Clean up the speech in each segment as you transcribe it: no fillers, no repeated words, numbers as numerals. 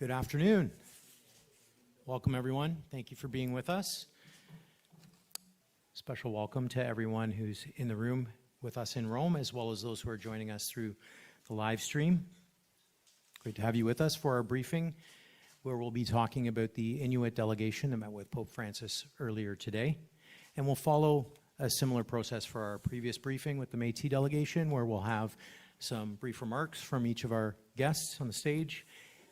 Good afternoon. Welcome, everyone. Thank you for being with us. Special welcome to everyone who's in the room with us in Rome, as well as those who are joining us through the live stream. Great to have you with us for our briefing, where we'll be talking about the Inuit delegation that met with Pope Francis earlier today. And we'll follow a similar process for our previous briefing with the Métis delegation, where we'll have some brief remarks from each of our guests on the stage,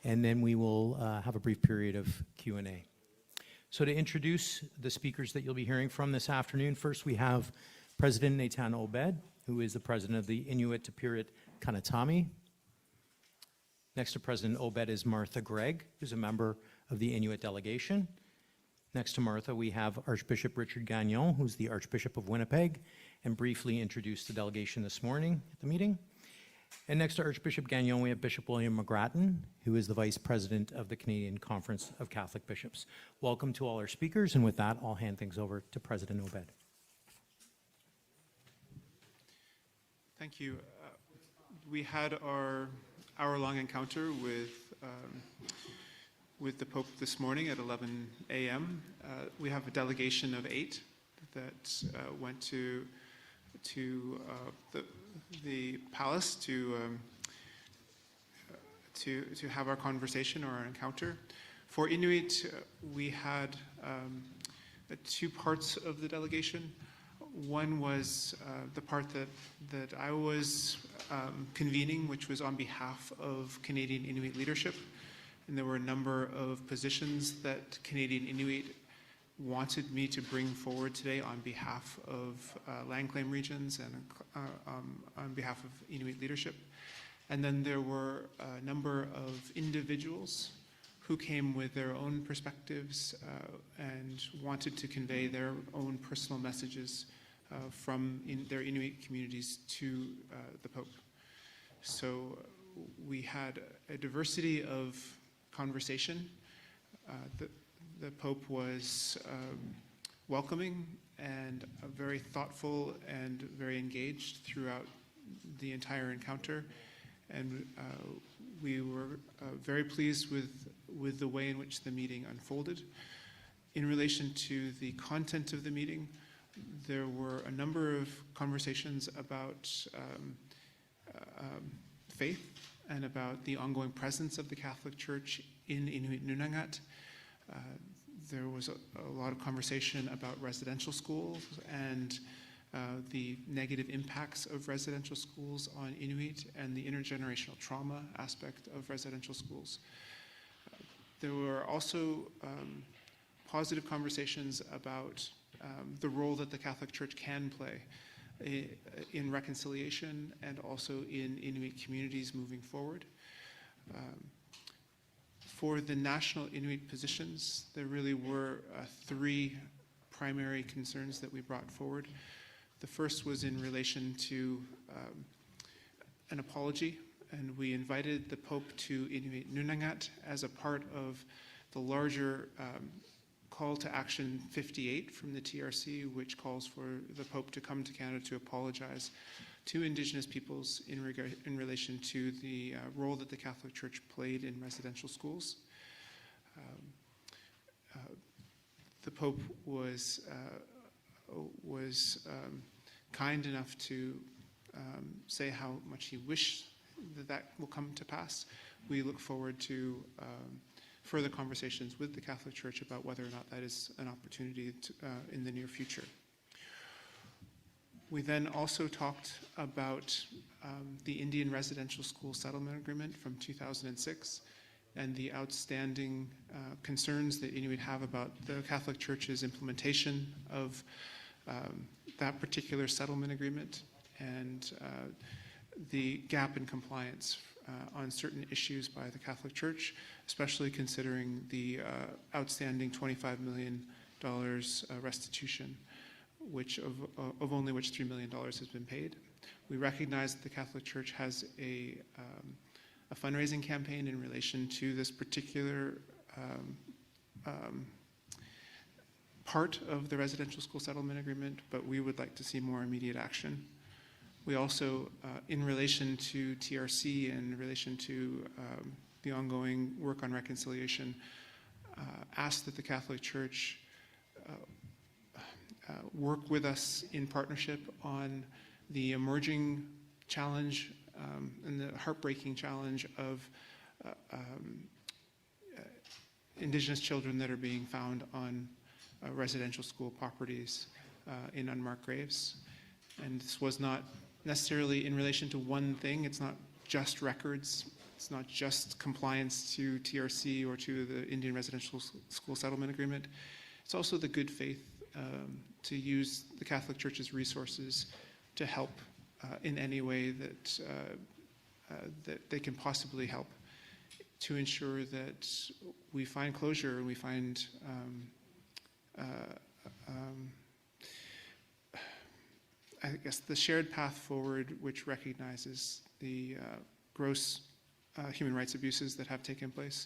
and then we will have a brief period of Q&A. So to introduce the speakers that you'll be hearing from this afternoon, first we have President Nathan Obed, who is the president of the Inuit Media Kanatami. Next to President Obed is Martha Gregg, who's a member of the Inuit delegation. Next to Martha, we have Archbishop Richard Gagnon, who's the Archbishop of Winnipeg, and briefly introduced the delegation this morning at the meeting. And next to Archbishop Gagnon, we have Bishop William McGrattan, who is the Vice President of the Canadian Conference of Catholic Bishops. Welcome to all our speakers, and with that, I'll hand things over to President Obed. Thank you. We had our hour-long encounter with the Pope this morning at 11 a.m. We have a delegation of 8 that went to the palace to have our conversation or our encounter. For Inuit, we had 2 parts of the delegation. One was the part that I was convening, which was on behalf of Canadian Inuit leadership. And there were a number of positions that Canadian Inuit wanted me to bring forward today on behalf of land claim regions and on behalf of Inuit leadership. And then there were a number of individuals who came with their own perspectives and wanted to convey their own personal messages from their Inuit communities to the Pope. So we had a diversity of conversation. The Pope was welcoming and very thoughtful and very engaged throughout the entire encounter. And we were very pleased with the way in which the meeting unfolded. In relation to the content of the meeting, there were a number of conversations about faith and about the ongoing presence of the Catholic Church in Inuit Nunangat. There was a lot of conversation about residential schools and the negative impacts of residential schools on Inuit and the intergenerational trauma aspect of residential schools. There were also positive conversations about the role that the Catholic Church can play in reconciliation and also in Inuit communities moving forward. For the national Inuit positions, there really were 3 primary concerns that we brought forward. The first was in relation to an apology, and we invited the Pope to Inuit Nunangat as a part of the larger call to action 58 from the TRC, which calls for the Pope to come to Canada to apologize to Indigenous peoples in relation to the role that the Catholic Church played in residential schools. The Pope was kind enough to say how much he wished that will come to pass. We look forward to further conversations with the Catholic Church about whether or not that is an opportunity in the near future. We then also talked about the Indian Residential School Settlement Agreement from 2006 and the outstanding concerns that Inuit have about the Catholic Church's implementation of that particular settlement agreement and the gap in compliance on certain issues by the Catholic Church, especially considering the outstanding $25 million restitution, which of only which $3 million has been paid. We recognize that the Catholic Church has a fundraising campaign in relation to this particular part of the residential school settlement agreement, but we would like to see more immediate action. We also, in relation to TRC and in relation to the ongoing work on reconciliation, ask that the Catholic Church work with us in partnership on the emerging challenge and the heartbreaking challenge of Indigenous children that are being found on residential school properties in unmarked graves. And this was not necessarily in relation to one thing. It's not just records. It's not just compliance to TRC or to the Indian Residential School Settlement Agreement. It's also the good faith to use the Catholic Church's resources to help in any way that that they can possibly help, to ensure that we find closure and we find I guess the shared path forward, which recognizes the gross human rights abuses that have taken place,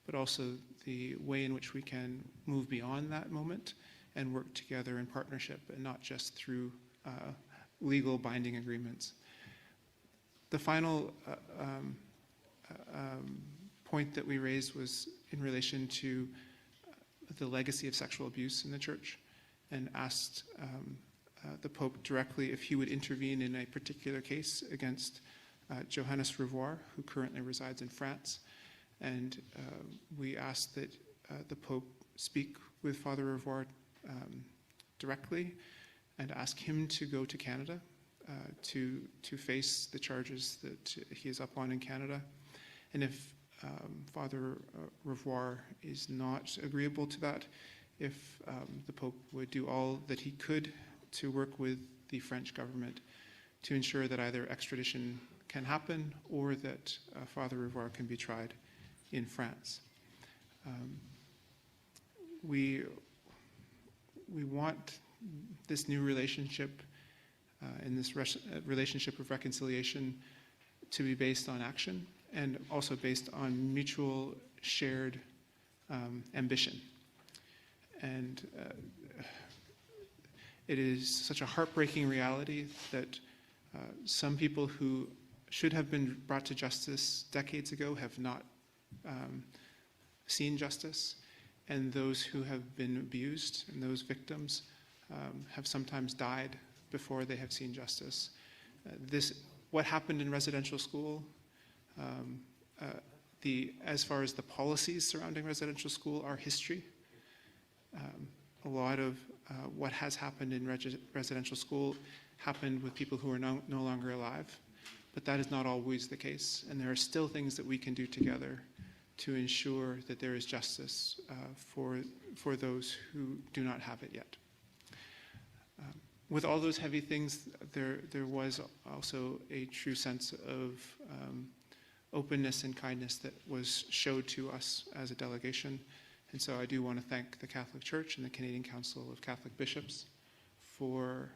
but also the way in which we can move beyond that moment and work together in partnership, and not just through legal binding agreements. The final point that we raised was in relation to the legacy of sexual abuse in the church, and asked the Pope directly if he would intervene in a particular case against Johannes Revoir, who currently resides in France. And we asked that the Pope speak with Father Revoir directly and ask him to go to Canada to face the charges that he is up on in Canada. And if Father Revoir is not agreeable to that, if the Pope would do all that he could to work with the French government to ensure that either extradition can happen or that Father Revoir can be tried in France. We want this new relationship and this relationship of reconciliation to be based on action, and also based on mutual shared ambition. And it is such a heartbreaking reality that some people who should have been brought to justice decades ago have not seen justice, and those who have been abused and those victims have sometimes died before they have seen justice. What happened in residential school, as far as the policies surrounding residential school are history. A lot of what has happened in residential school happened with people who are no longer alive, but that is not always the case, and there are still things that we can do together to ensure that there is justice for those who do not have it yet. With all those heavy things, there was also a true sense of openness and kindness that was showed to us as a delegation. And so I do want to thank the Catholic Church and the Canadian Council of Catholic Bishops for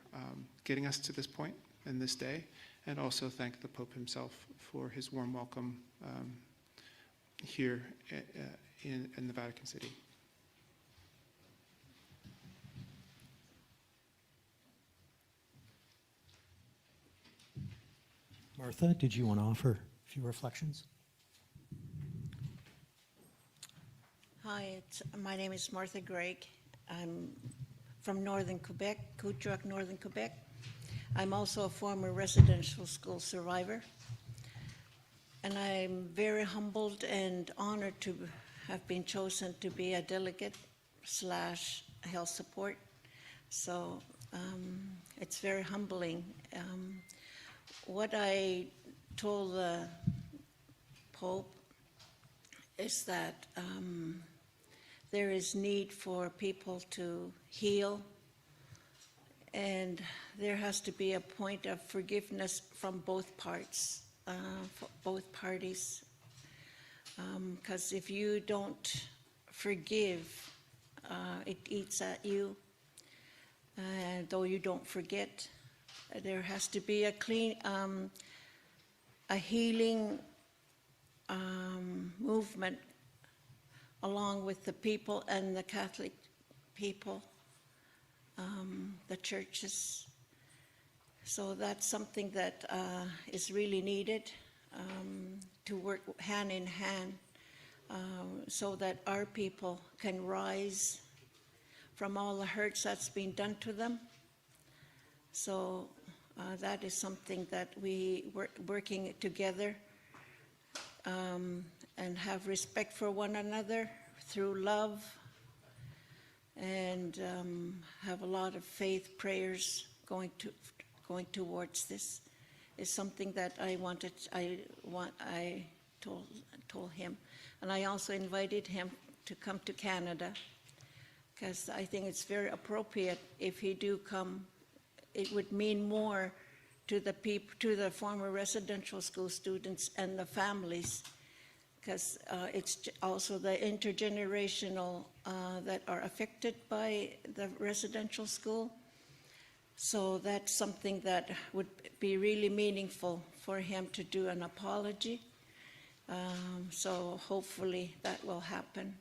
getting us to this point and this day, and also thank the Pope himself for his warm welcome here in the Vatican City. Martha, did you want to offer a few reflections? Hi, my name is Martha Gregg. I'm from northern Quebec, Couturac, northern Quebec. I'm also a former residential school survivor. And I'm very humbled and honored to have been chosen to be a delegate / health support. So it's very humbling. What I told the Pope is that there is need for people to heal, and there has to be a point of forgiveness from both parts, both parties. Because if you don't forgive, it eats at you. Though you don't forget, there has to be a clean, a healing movement along with the people and the Catholic people, the churches. So that's something that is really needed. to work hand in hand so that our people can rise from all the hurts that's been done to them. So that is something that we working together and have respect for one another through love, and have a lot of faith prayers going towards this. Is something that I told him, and I also invited him to come to Canada, because I think it's very appropriate if he do come. It would mean more to the people, to the former residential school students and the families, because it's also the intergenerational that are affected by the residential school. So that's something that would be really meaningful for him to do an apology. So hopefully that will happen.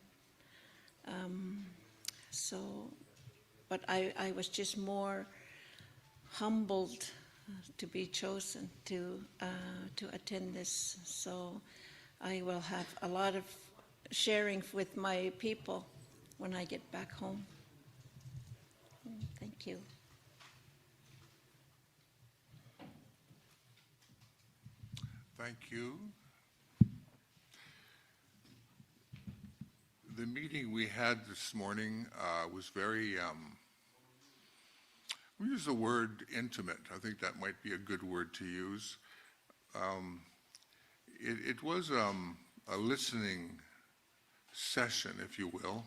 But I was just more humbled to be chosen to attend this. So I will have a lot of sharing with my people when I get back home. Thank you. Thank you. The meeting we had this morning was very, we use the word intimate. I think that might be a good word to use. It was a listening session, if you will.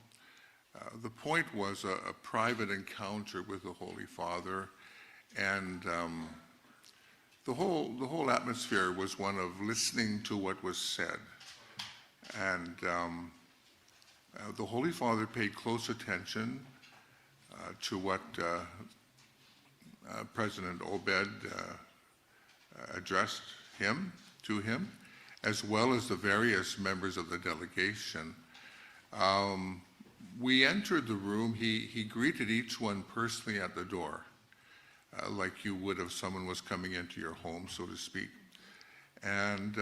The point was a private encounter with the Holy Father, and the whole atmosphere was one of listening to what was said. And the Holy Father paid close attention to what President Obed addressed to him, as well as the various members of the delegation. We entered the room. He greeted each one personally at the door, like you would if someone was coming into your home, so to speak. And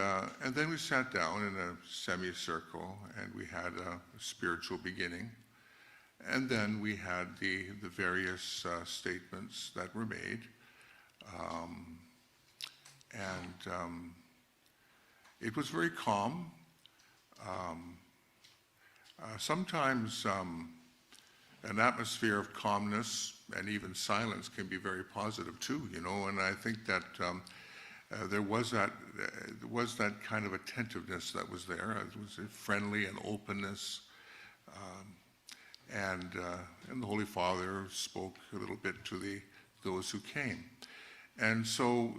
then we sat down in a semicircle, and we had a spiritual beginning. And then we had the various statements that were made. It was very calm. Sometimes an atmosphere of calmness and even silence can be very positive too, you know, and I think that there was that kind of attentiveness that was there. It was a friendly and openness, and the Holy Father spoke a little bit to those who came. And so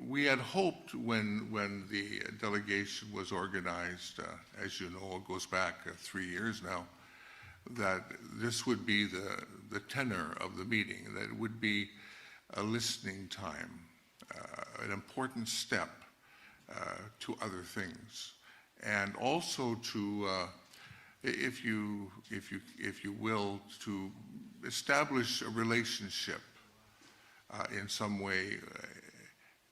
we had hoped when the delegation was organized, as you know, it goes back 3 years now, that this would be the tenor of the meeting, that it would be a listening time, an important step to other things, and also to, if you will, to establish a relationship in some way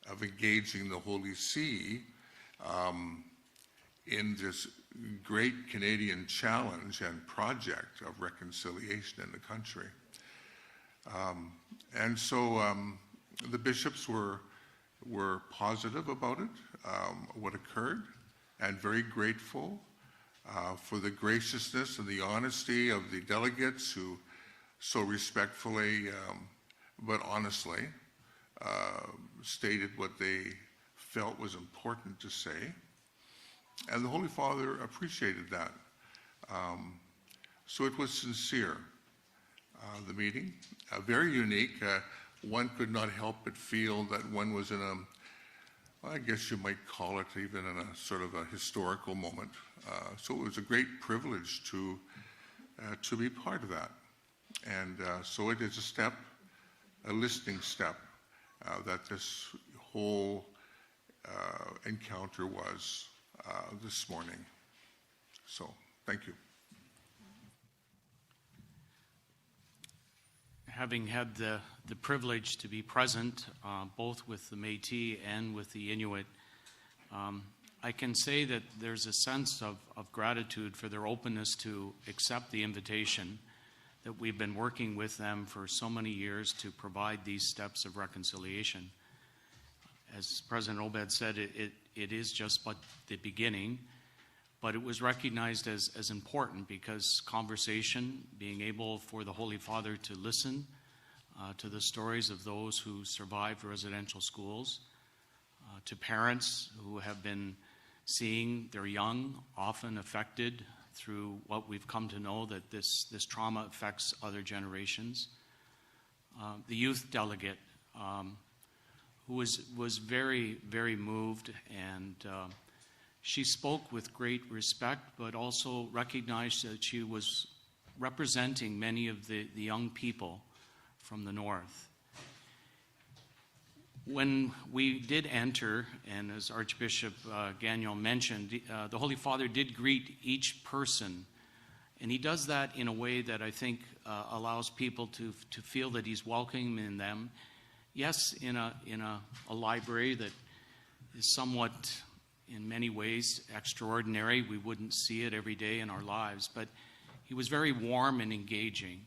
of engaging the Holy See in this great Canadian challenge and project of reconciliation in the country. And so the bishops were positive about it, what occurred, and very grateful for the graciousness and the honesty of the delegates who so respectfully but honestly stated what they felt was important to say. And the Holy Father appreciated that. So it was sincere, the meeting, very unique. One could not help but feel that one was in I guess you might call it even in a sort of a historical moment. So it was a great privilege to be part of that. And so it is a listening step that this whole encounter was this morning. So, thank you. Having had the privilege to be present both with the Métis and with the Inuit, I can say that there's a sense of gratitude for their openness to accept the invitation, that we've been working with them for so many years to provide these steps of reconciliation. As President Obed said, it is just but the beginning, but it was recognized as important because conversation, being able for the Holy Father to listen to the stories of those who survived residential schools, to parents who have been seeing their young often affected through what we've come to know that this trauma affects other generations. The youth delegate who was very, very moved, and she spoke with great respect, but also recognized that she was representing many of the young people from the North. When we did enter, and as Archbishop Gagnon mentioned, the Holy Father did greet each person, and he does that in a way that I think allows people to feel that he's welcoming them. Yes, in a library that is somewhat, in many ways, extraordinary. We wouldn't see it every day in our lives, but he was very warm and engaging.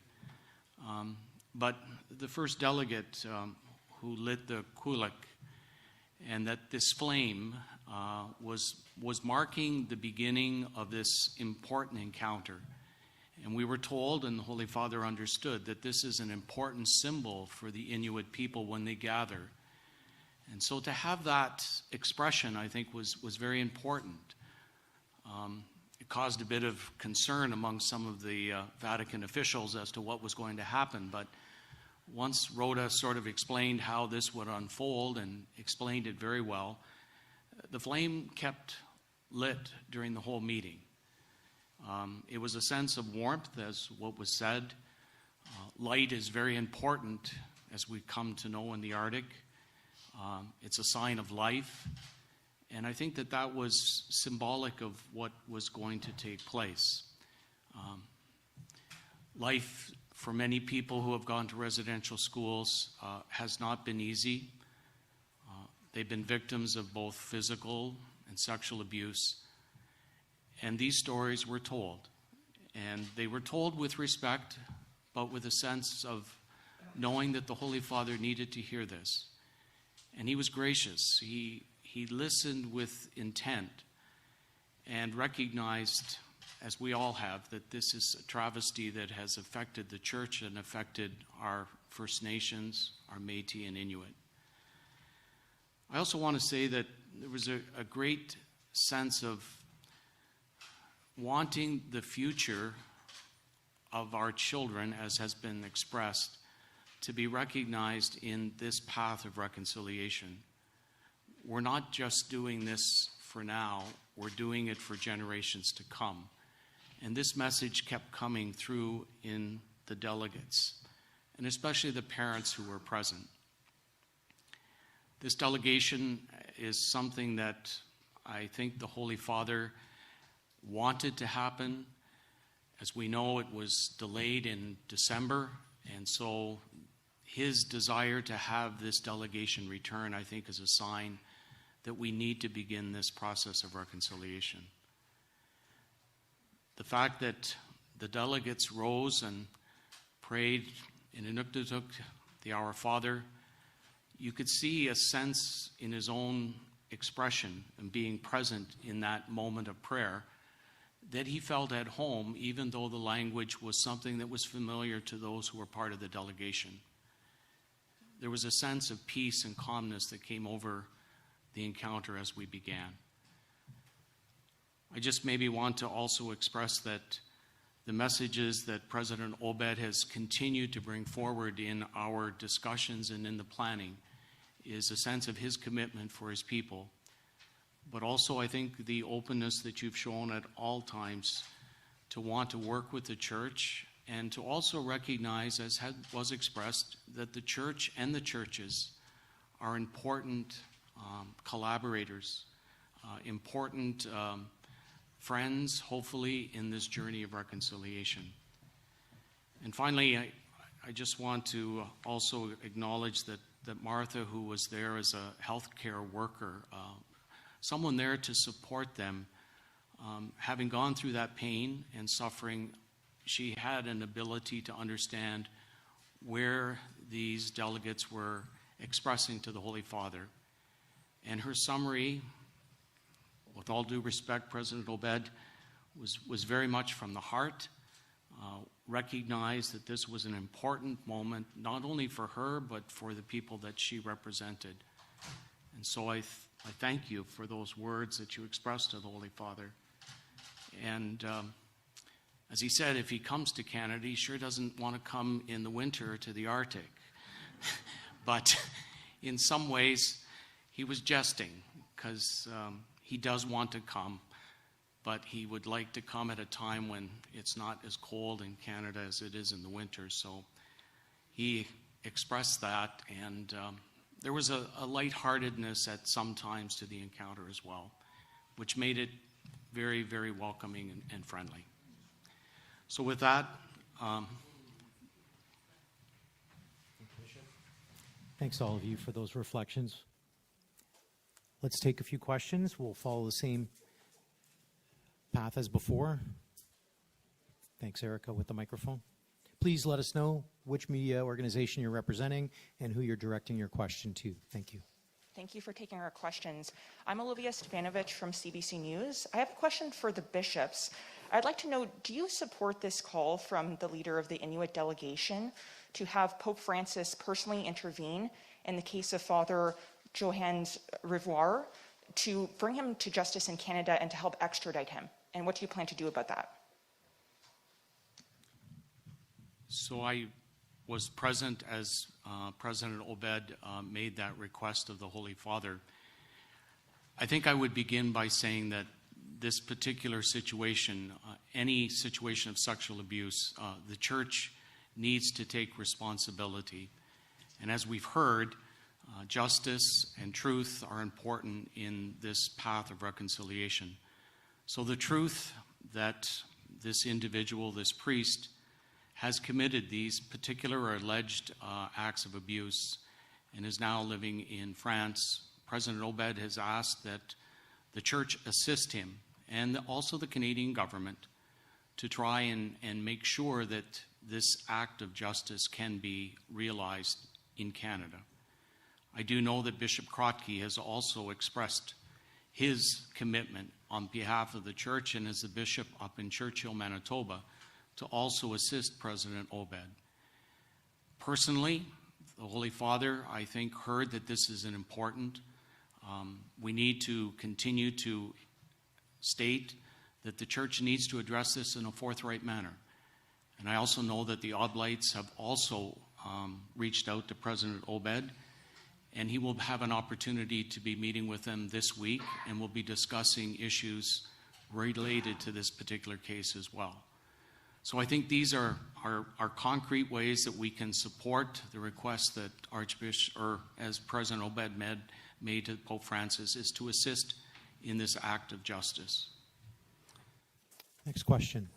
But the first delegate who lit the kulak, and that this flame was marking the beginning of this important encounter. And we were told, and the Holy Father understood, that this is an important symbol for the Inuit people when they gather. And so to have that expression, I think, was very important. It caused a bit of concern among some of the Vatican officials as to what was going to happen, but once Rhoda sort of explained how this would unfold and explained it very well, the flame kept lit during the whole meeting. It was a sense of warmth, as what was said. Light is very important, as we come to know in the Arctic. It's a sign of life. And I think that was symbolic of what was going to take place. Life, for many people who have gone to residential schools, has not been easy. They've been victims of both physical and sexual abuse. And these stories were told. And they were told with respect, but with a sense of knowing that the Holy Father needed to hear this. And he was gracious. He listened with intent and recognized, as we all have, that this is a travesty that has affected the church and affected our First Nations, our Métis and Inuit. I also want to say that there was a great sense of wanting the future of our children, as has been expressed, to be recognized in this path of reconciliation. We're not just doing this for now, we're doing it for generations to come. And this message kept coming through in the delegates, and especially the parents who were present. This delegation is something that I think the Holy Father wanted to happen. As we know, it was delayed in December, and so his desire to have this delegation return, I think, is a sign that we need to begin this process of reconciliation. The fact that the delegates rose and prayed in Inuktitut, the Our Father, you could see a sense in his own expression and being present in that moment of prayer that he felt at home, even though the language was something that was familiar to those who were part of the delegation. There was a sense of peace and calmness that came over the encounter as we began. I just maybe want to also express that the messages that President Obed has continued to bring forward in our discussions and in the planning is a sense of his commitment for his people, but also I think the openness that you've shown at all times to want to work with the church and to also recognize, as was expressed, that the church and the churches are important collaborators, important friends, hopefully, in this journey of reconciliation. And finally, I just want to also acknowledge that Martha, who was there as a healthcare worker, someone there to support them. Having gone through that pain and suffering, she had an ability to understand where these delegates were expressing to the Holy Father. And her summary, with all due respect, President Obed, was very much from the heart, recognized that this was an important moment, not only for her, but for the people that she represented. And so I thank you for those words that you expressed to the Holy Father. And as he said, if he comes to Canada, he sure doesn't want to come in the winter to the Arctic. But in some ways, he was jesting, because he does want to come, but he would like to come at a time when it's not as cold in Canada as it is in the winter. So he expressed that, and there was a lightheartedness at some times to the encounter as well, which made it very, very welcoming and friendly. So with that, Thanks all of you for those reflections. Let's take a few questions. We'll follow the same path as before. Thanks, Erica, with the microphone. Please let us know which media organization you're representing and who you're directing your question to. Thank you. Thank you for taking our questions. I'm Olivia Stefanovich from CBC News. I have a question for the bishops. I'd like to know, do you support this call from the leader of the Inuit delegation to have Pope Francis personally intervene in the case of Father Johannes Rivoire, to bring him to justice in Canada and to help extradite him? And what do you plan to do about that? so I was present as President Obed made that request of the Holy Father. I think I would begin by saying that this particular situation, any situation of sexual abuse, the Church needs to take responsibility. And as we've heard, justice and truth are important in this path of reconciliation. So the truth that this individual, this priest, has committed these particular or alleged acts of abuse and is now living in France, President Obed has asked that the Church assist him and also the Canadian government to try and make sure that this act of justice can be realized in Canada. I do know that Bishop Krotke has also expressed his commitment on behalf of the Church and as the bishop up in Churchill, Manitoba, to also assist President Obed. Personally, the Holy Father, I think, heard that this is an important. We need to continue to state that the Church needs to address this in a forthright manner. And I also know that the Oblates have also reached out to President Obed, and he will have an opportunity to be meeting with them this week, and we'll be discussing issues related to this particular case as well. So I think these are concrete ways that we can support the request that Archbishop, or as President Obed made to Pope Francis, is to assist in this act of justice. Next question.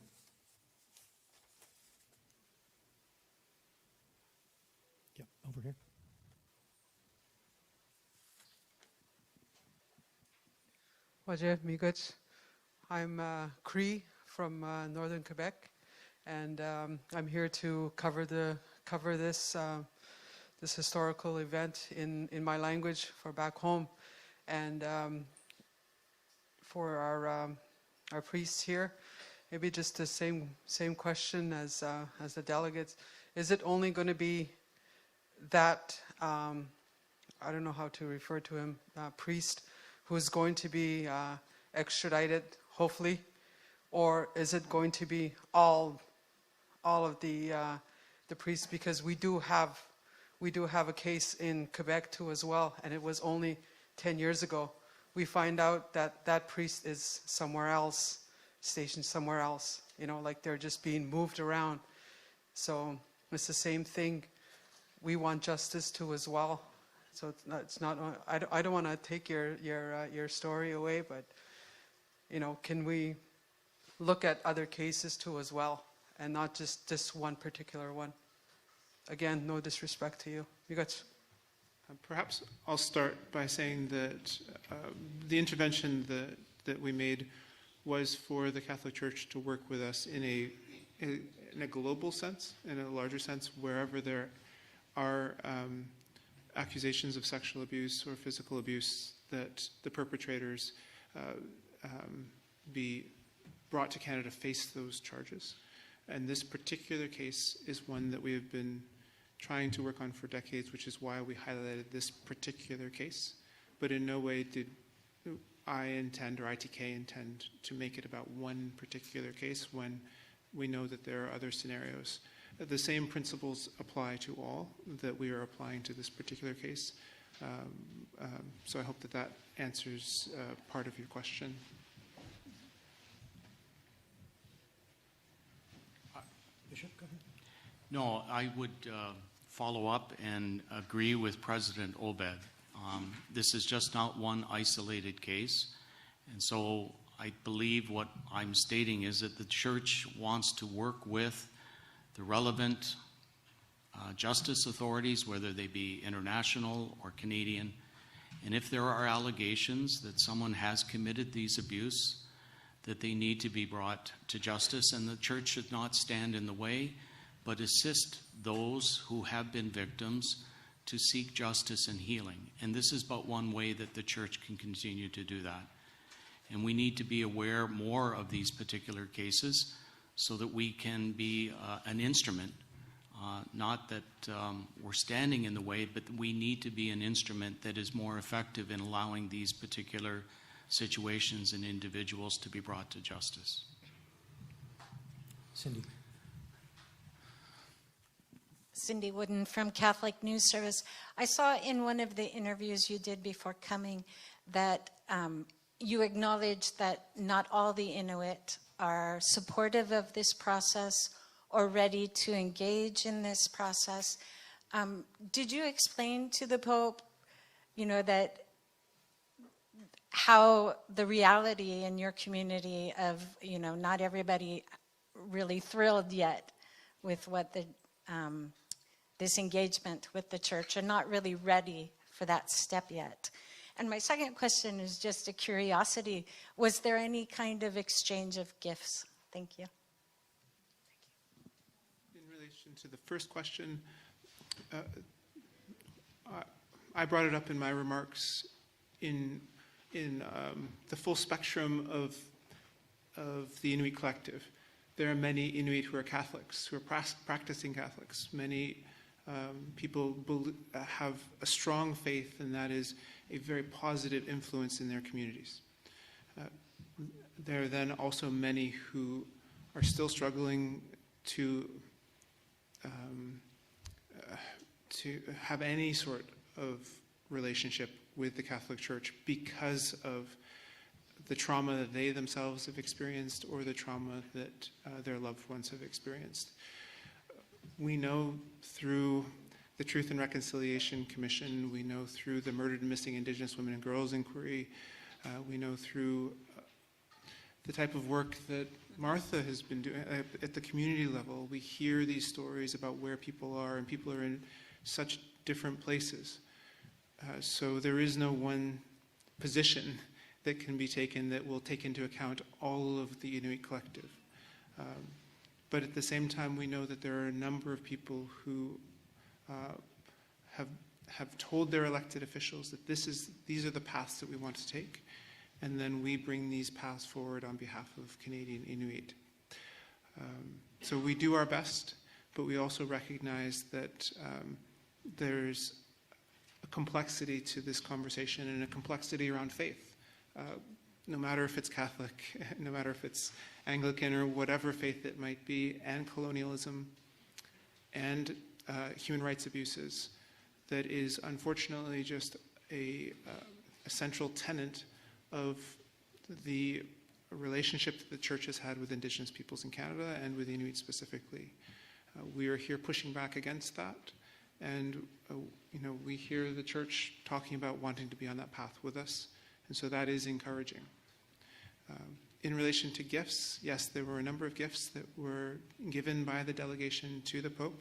Yep, over here. Wajeh Miigwech. I'm Cree from northern Quebec, and I'm here to cover this this historical event in my language for back home, and for our priests here. Maybe just the same question as the delegates. Is it only going to be that I don't know how to refer to him, priest, who's going to be extradited, hopefully, or is it going to be all of the priests? Because we do have a case in Quebec too as well, and it was only 10 years ago. We find out that that priest is somewhere else, stationed somewhere else. You know, like they're just being moved around. So it's the same thing. We want justice too as well. So it's not. I don't want to take your story away, but you know, can we look at other cases too as well, and not just this one particular one? Again, no disrespect to you. You got. Perhaps I'll start by saying that the intervention that we made was for the Catholic Church to work with us in a global sense, in a larger sense, wherever there are accusations of sexual abuse or physical abuse, that the perpetrators be brought to Canada to face those charges. And this particular case is one that we have been trying to work on for decades, which is why we highlighted this particular case. But in no way did I intend or ITK intend to make it about one particular case when we know that there are other scenarios. The same principles apply to all that we are applying to this particular case. So I hope that that answers part of your question. Bishop, go ahead. No, I would follow up and agree with President Obed. This is just not one isolated case. And so I believe what I'm stating is that the church wants to work with the relevant justice authorities, whether they be international or Canadian. And if there are allegations that someone has committed these abuse, that they need to be brought to justice, and the church should not stand in the way, but assist those who have been victims to seek justice and healing. And this is but one way that the church can continue to do that. And we need to be aware more of these particular cases so that we can be an instrument, not that we're standing in the way, but we need to be an instrument that is more effective in allowing these particular situations and individuals to be brought to justice. Cindy. Cindy Wooden from Catholic News Service. I saw in one of the interviews you did before coming that you acknowledged that not all the Inuit are supportive of this process or ready to engage in this process. Did you explain to the Pope, that how the reality in your community of, not everybody really thrilled yet with what the this engagement with the church, and not really ready for that step yet? And my second question is just a curiosity. Was there any kind of exchange of gifts? Thank you. In relation to the first question, I brought it up in my remarks in the full spectrum of the Inuit collective. There are many Inuit who are Catholics, who are practicing Catholics. Many people have a strong faith, and that is a very positive influence in their communities. There are then also many who are still struggling to have any sort of relationship with the Catholic Church because of the trauma that they themselves have experienced or the trauma that their loved ones have experienced. We know through the Truth and Reconciliation Commission, we know through the Murdered and Missing Indigenous Women and Girls Inquiry, we know through the type of work that Martha has been doing at the community level. We hear these stories about where people are, and people are in such different places. So there is no one position that can be taken that will take into account all of the Inuit collective. But at the same time, we know that there are a number of people who have told their elected officials that these are the paths that we want to take, and then we bring these paths forward on behalf of Canadian Inuit. So we do our best, but we also recognize that there's a complexity to this conversation and a complexity around faith. No matter if it's Catholic, no matter if it's Anglican or whatever faith it might be, and colonialism and human rights abuses, that is unfortunately just a central tenet of the relationship that the Church has had with Indigenous peoples in Canada and with Inuit specifically. We are here pushing back against that, and we hear the Church talking about wanting to be on that path with us, and so that is encouraging. In relation to gifts, yes, there were a number of gifts that were given by the delegation to the Pope.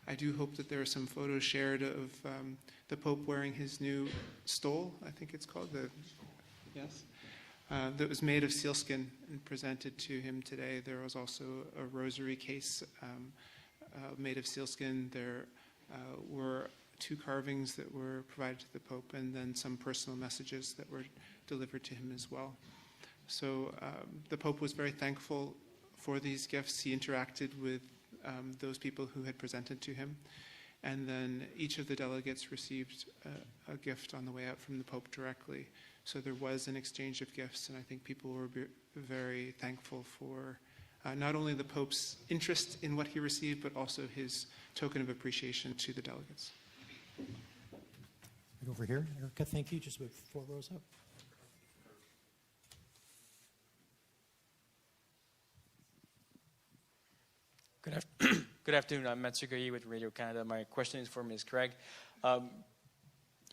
I do hope that there are some photos shared of the Pope wearing his new stole, I think it's called, yes, that was made of sealskin and presented to him today. There was also a rosary case made of sealskin. There were 2 carvings that were provided to the Pope, and then some personal messages that were delivered to him as well. So the Pope was very thankful for these gifts. He interacted with those people who had presented to him. And then each of the delegates received a gift on the way out from the Pope directly. So there was an exchange of gifts, and I think people were very thankful for not only the Pope's interest in what he received, but also his token of appreciation to the delegates. Right over here, Erica, thank you. Just about 4 rows up. Good afternoon. I'm Matt Sugayi with Radio Canada. My question is for Ms. Craig.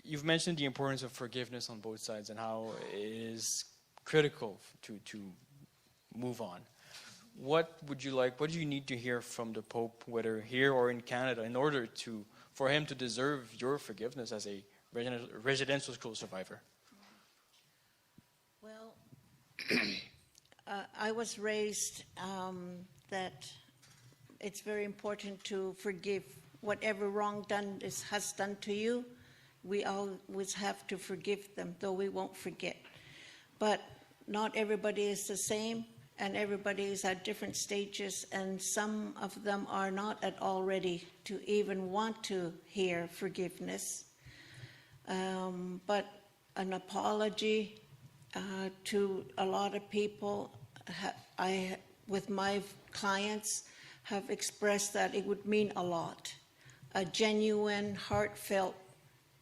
You've mentioned the importance of forgiveness on both sides and how it is critical to move on. What would you like? What do you need to hear from the Pope, whether here or in Canada, in order for him to deserve your forgiveness as a residential school survivor? Well, I was raised that it's very important to forgive whatever wrong has done to you. We always have to forgive them, though we won't forget. But not everybody is the same, and everybody is at different stages, and some of them are not at all ready to even want to hear forgiveness. But an apology to a lot of people, with my clients, have expressed that it would mean a lot. A genuine, heartfelt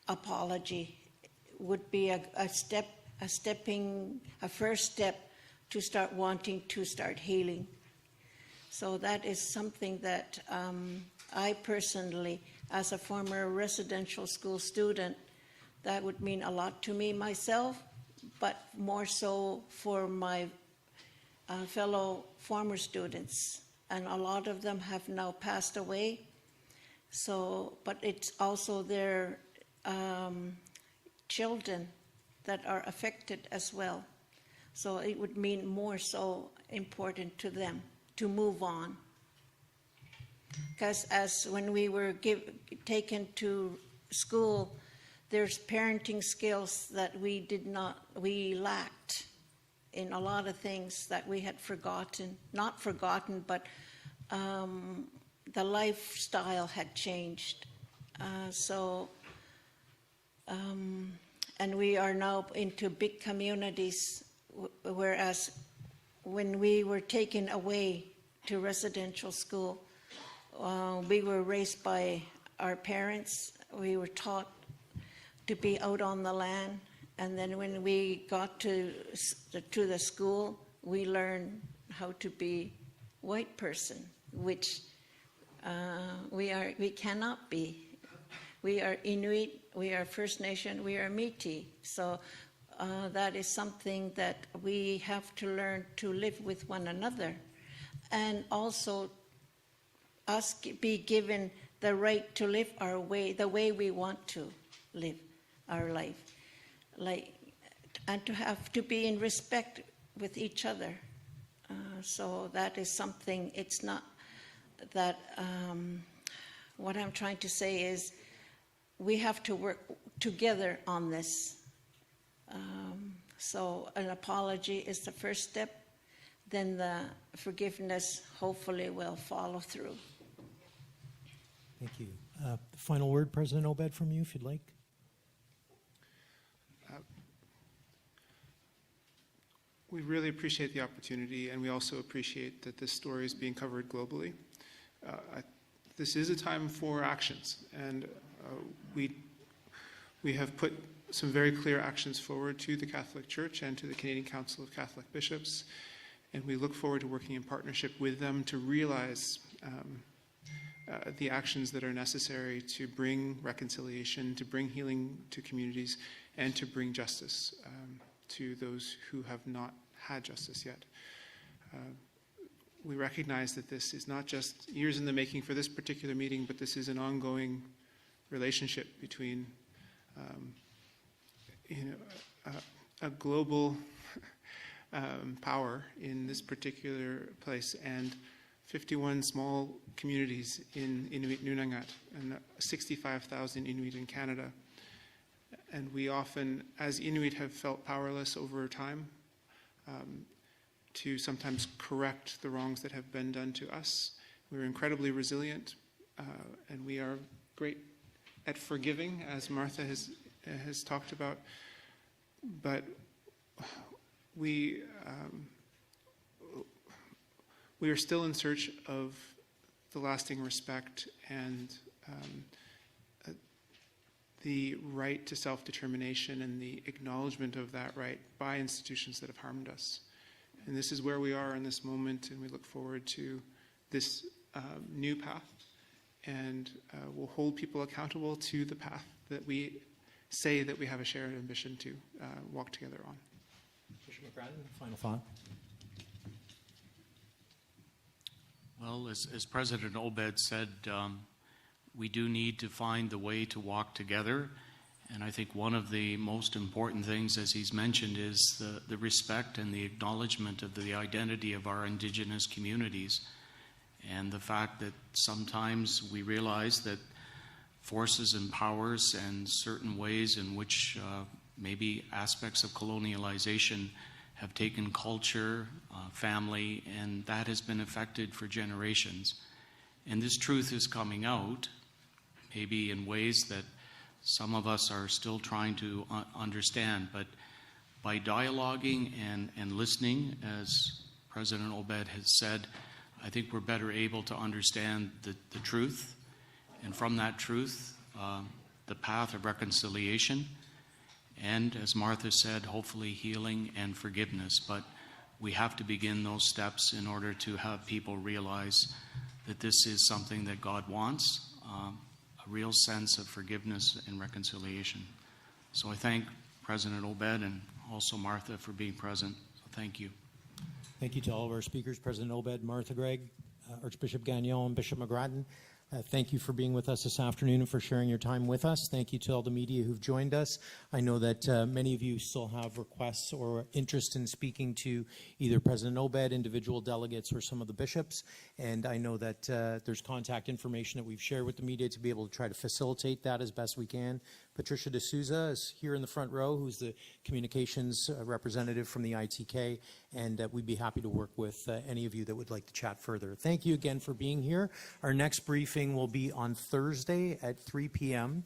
apology would be a first step to start wanting to start healing. So that is something that I personally, as a former residential school student, that would mean a lot to me myself, but more so for my fellow former students. And a lot of them have now passed away. So, but it's also their children that are affected as well. So it would mean more so important to them to move on. Because as when we were taken to school, there's parenting skills that we lacked in a lot of things that we had not forgotten, but the lifestyle had changed. And we are now into big communities, whereas when we were taken away to residential school, we were raised by our parents. We were taught to be out on the land. And then when we got to the school, we learned how to be white person, which we cannot be. We are Inuit, we are First Nation, we are Métis. So that is something that we have to learn to live with one another. And also us be given the right to live our way, the way we want to live our life. And to have to be in respect with each other. So that is something, it's not that, what I'm trying to say is we have to work together on this. So an apology is the first step, then the forgiveness hopefully will follow through. Thank you. Final word, President Obed, from you, if you'd like. We really appreciate the opportunity, and we also appreciate that this story is being covered globally. This is a time for actions, and we have put some very clear actions forward to the Catholic Church and to the Canadian Council of Catholic Bishops, and we look forward to working in partnership with them to realize the actions that are necessary to bring reconciliation, to bring healing to communities, and to bring justice to those who have not had justice yet. we recognize that this is not just years in the making for this particular meeting, but this is an ongoing relationship between a global power in this particular place and 51 small communities in Inuit Nunangat and 65,000 Inuit in Canada. And we often, as Inuit, have felt powerless over time to sometimes correct the wrongs that have been done to us. We're incredibly resilient, and we are great at forgiving, as Martha has talked about. But we are still in search of the lasting respect and the right to self-determination and the acknowledgement of that right by institutions that have harmed us. And this is where we are in this moment, and we look forward to this new path, and we'll hold people accountable to the path that we say that we have a shared ambition to walk together on. Bishop McGrattan, final thought. Well, as President Obed said, we do need to find the way to walk together. And I think one of the most important things, as he's mentioned, is the respect and the acknowledgement of the identity of our Indigenous communities. And the fact that sometimes we realize that forces and powers and certain ways in which maybe aspects of colonialization have taken culture, family, and that has been affected for generations. And this truth is coming out, maybe in ways that some of us are still trying to understand. But by dialoguing and listening, as President Obed has said, I think we're better able to understand the truth. And from that truth, the path of reconciliation. And as Martha said, hopefully healing and forgiveness. But we have to begin those steps in order to have people realize that this is something that God wants, a real sense of forgiveness and reconciliation. So I thank President Obed and also Martha for being present. So thank you. Thank you to all of our speakers, President Obed, Martha Gregg, Archbishop Gagnon, and Bishop McGrattan. Thank you for being with us this afternoon and for sharing your time with us. Thank you to all the media who've joined us. I know that many of you still have requests or interest in speaking to either President Obed, individual delegates, or some of the bishops. And I know that there's contact information that we've shared with the media to be able to try to facilitate that as best we can. Patricia D'Souza is here in the front row, who's the communications representative from the ITK, and we'd be happy to work with any of you that would like to chat further. Thank you again for being here. Our next briefing will be on Thursday at 3 p.m.,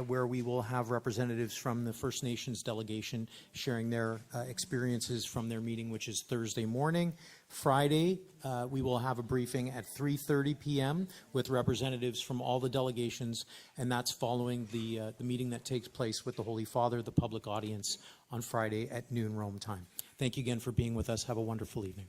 where we will have representatives from the First Nations delegation sharing their experiences from their meeting, which is Thursday morning. Friday, we will have a briefing at 3:30 p.m. with representatives from all the delegations, and that's following the meeting that takes place with the Holy Father, the public audience, on Friday at noon Rome time. Thank you again for being with us. Have a wonderful evening.